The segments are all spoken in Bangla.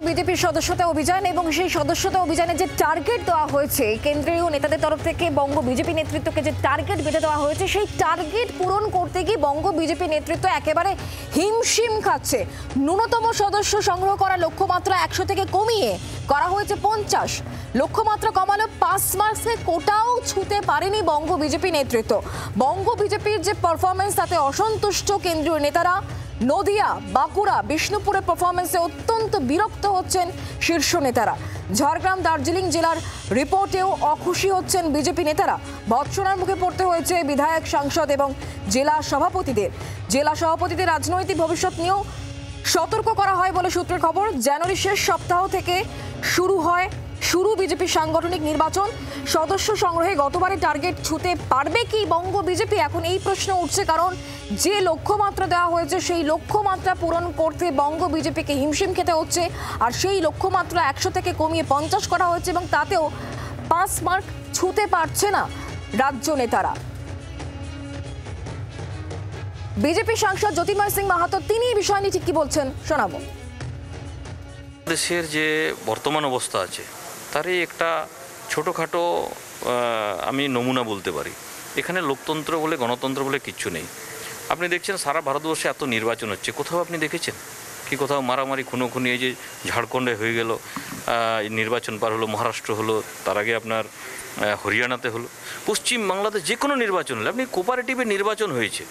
বিজেপির সদস্যতা অভিযান এবং সেই সদস্যতা অভিযানে যে টার্গেট দেওয়া হয়েছে কেন্দ্রীয় নেতাদের তরফ থেকে বঙ্গ বিজেপি নেতৃত্বকে যে টার্গেট বেঁধে দেওয়া হয়েছে সেই টার্গেট পূরণ করতে গিয়ে বঙ্গ বিজেপি নেতৃত্ব একেবারে হিমশিম খাচ্ছে। ন্যূনতম সদস্য সংগ্রহ করার লক্ষ্যমাত্রা 100 থেকে কমিয়ে করা হয়েছে 50। লক্ষ্যমাত্রা কমালো 5 মার্কসে কোটাও ছুঁতে পারেনি বঙ্গ বিজেপি নেতৃত্ব। বঙ্গ বিজেপির যে পারফরমেন্স তাতে অসন্তুষ্ট কেন্দ্রীয় নেতারা। নদিয়া, বাঁকুড়া, বিষ্ণুপুরের পারফরমেন্সে অত্যন্ত বিরক্ত হচ্ছেন শীর্ষ নেতারা। ঝাড়গ্রাম, দার্জিলিং জেলার রিপোর্টেও অখুশি হচ্ছেন বিজেপি নেতারা। ভৎসনার মুখে পড়তে হয়েছে বিধায়ক, সাংসদ এবং জেলা সভাপতিদের। জেলা সভাপতিদের রাজনৈতিক ভবিষ্যৎ নিয়েও সতর্ক করা হয় বলে সূত্রের খবর। জানুয়ারির শেষ সপ্তাহ থেকে শুরু বিজেপির সাংগঠনিক নির্বাচন। সদস্য সংগ্রহে গতবারে টার্গেট ছুঁতে পারবে কি বঙ্গ বিজেপি, এখন এই প্রশ্ন উঠছে। কারণ যে লক্ষ্যমাত্রা দেওয়া হয়েছে সেই লক্ষ্যমাত্রা পূরণ করতে বঙ্গ বিজেপিকে হিমশিম খেতে হচ্ছে। আর সেই লক্ষ্যমাত্রা 100 থেকে কমিয়ে 50 করা হয়েছে এবং তাতেও 5 মার্ক ছুঁতে পারছে না রাজ্য নেতারা। বিজেপি সাংসদ জ্যোতির্ময় সিং মাহাতো তিনি এই বিষয় নিয়ে ঠিক কি বলছেন শোনাবো। দেশের যে বর্তমান অবস্থা আছে তারই একটা ছোটোখাটো আমি নমুনা বলতে পারি। এখানে লোকতন্ত্র বলে, গণতন্ত্র বলে কিচ্ছু নেই। আপনি দেখছেন সারা ভারতবর্ষে এত নির্বাচন হচ্ছে, কোথাও আপনি দেখেছেন কি কোথাও মারামারি, খুনোখুনি? এই যে ঝাড়খণ্ডে হয়ে গেল, নির্বাচন পার হলো, মহারাষ্ট্র হলো, তার আগে আপনার হরিয়ানাতে হলো, পশ্চিম বাংলাতে যে কোনো নির্বাচন হলে আপনি কোপারেটিভের নির্বাচন হয়েছে,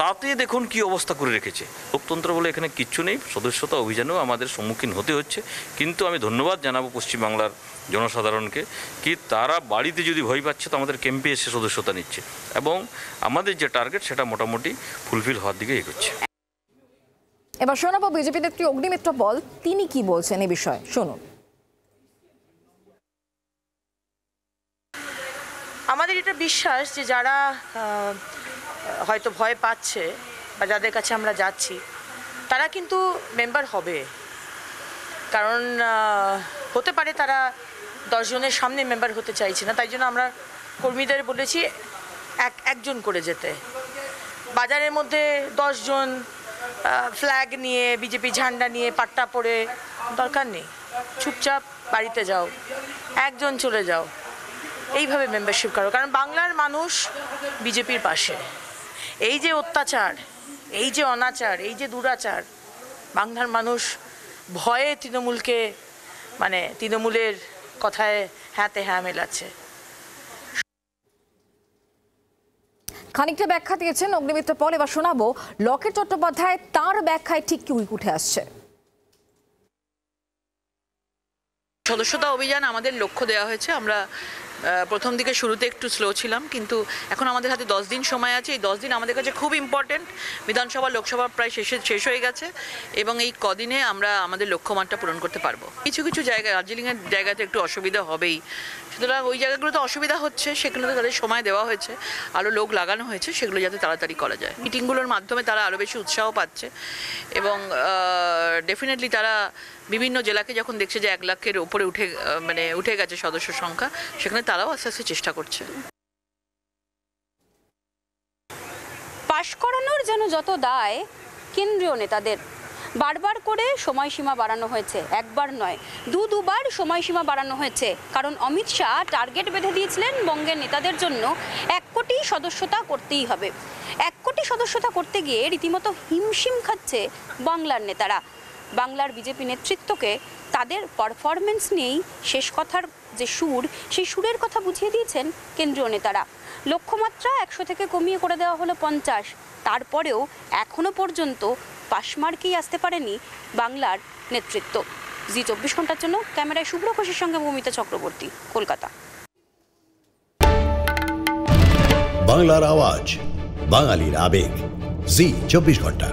তাতে দেখুন কি অবস্থা করে রেখেছে। লোকতন্ত্র বলে এখানে কিচ্ছু নেই। সদস্যতা অভিযানেও আমাদের সম্মুখীন হতে হচ্ছে। কিন্তু আমি ধন্যবাদ জানাবো পশ্চিমবাংলার জনসাধারণকে কি তারা বাড়িতে যদি ভয় পাচ্ছে তো আমাদের ক্যাম্পে এসে সদস্যতা নিচ্ছে এবং আমাদের যে টার্গেট সেটা মোটামুটি ফুলফিল হওয়ার দিকে এগোচ্ছে। এবার শোনাবো বিজেপি নেত্রী অগ্নিমিত্র পল তিনি কি বলছেন এই বিষয়ে, শুনুন। আমাদের এটা বিশ্বাস যে যারা হয়তো ভয় পাচ্ছে বা যাদের কাছে আমরা যাচ্ছি তারা কিন্তু মেম্বার হবে। কারণ হতে পারে তারা 10 জনের সামনে মেম্বার হতে চাইছে না, তাই জন্য আমরা কর্মীদের বলেছি একজন করে যেতে। বাজারের মধ্যে 10 জন ফ্ল্যাগ নিয়ে, বিজেপি ঝান্ডা নিয়ে পাট্টা পরে দরকার নেই। চুপচাপ বাড়িতে যাও, একজন চলে যাও, এইভাবে মেম্বারশিপ করো। কারণ বাংলার মানুষ বিজেপির পাশে। এই যে অত্যাচার, এই যে অনাচার, এই যে দুরাচার, বাংলার মানুষ ভয়ে তৃণমূলকে তৃণমূলের কথায় হ্যাঁতে হ্যাঁ মেলাচ্ছে। খানিকটা ব্যাখ্যা দিয়েছেন অগ্নিমিত্র পল। এবার শোনাবো লকেট চট্টোপাধ্যায়, তার ব্যাখ্যায় ঠিক কি উঠে আসছে। সদস্যতা অভিযান আমাদের লক্ষ্য দেওয়া হয়েছে। আমরা প্রথম দিকে শুরুতে একটু স্লো ছিলাম, কিন্তু এখন আমাদের হাতে 10 দিন সময় আছে। এই 10 দিন আমাদের কাছে খুব ইম্পর্টেন্ট। বিধানসভা, লোকসভা প্রায় শেষ হয়ে গেছে এবং এই কদিনে আমরা আমাদের লক্ষ্যমাত্রা পূরণ করতে পারবো। কিছু কিছু জায়গায়, দার্জিলিংয়ের জায়গাতে একটু অসুবিধা হবেই, সুতরাং ওই জায়গাগুলোতে অসুবিধা হচ্ছে, সেগুলোতে তাদের সময় দেওয়া হয়েছে, আরও লোক লাগানো হয়েছে, সেগুলো যাতে তাড়াতাড়ি করা যায়। মিটিংগুলোর মাধ্যমে তারা আরও বেশি উৎসাহ পাচ্ছে এবং ডেফিনেটলি তারা বিভিন্ন জেলাকে যখন দেখছে যে 1 লাখের উপরে উঠে গেছে সদস্য সংখ্যা, সেখানে তারাও আস্তে আস্তে চেষ্টা করছে। পাশ করানোর যেন যত দায় কেন্দ্রীয় নেতাদের। বারবার করে সময়সীমা বাড়ানো হয়েছে, একবার নয় দুবার সময়সীমা বাড়ানো হয়েছে। কারণ অমিত শাহ টার্গেট বেঁধে দিয়েছিলেন বঙ্গের নেতাদের জন্য 1 কোটি সদস্যতা করতেই হবে। 1 কোটি সদস্যতা করতে গিয়ে রীতিমতো হিমশিম খাচ্ছে বাংলার নেতারা। বাংলার বিজেপি নেতৃত্বকে তাদের পারফরমেন্স নিয়েই শেষ কথার যে সুর, সেই সুরের কথা বুঝিয়ে দিয়েছেন কেন্দ্রীয় নেতারা। লক্ষ্যমাত্রা 100 থেকে কমিয়ে করে দেওয়া হলো 50। তারপরেও এখনো পর্যন্ত 5 মার্কেই আসতে পারেনি বাংলার নেতৃত্ব। জি 24 ঘন্টার জন্য ক্যামেরায় শুভ্র ঘোষের সঙ্গে মৌমিতা চক্রবর্তী, কলকাতা। বাংলার আওয়াজ, বাঙালির আবেগ, জি 24 ঘন্টা।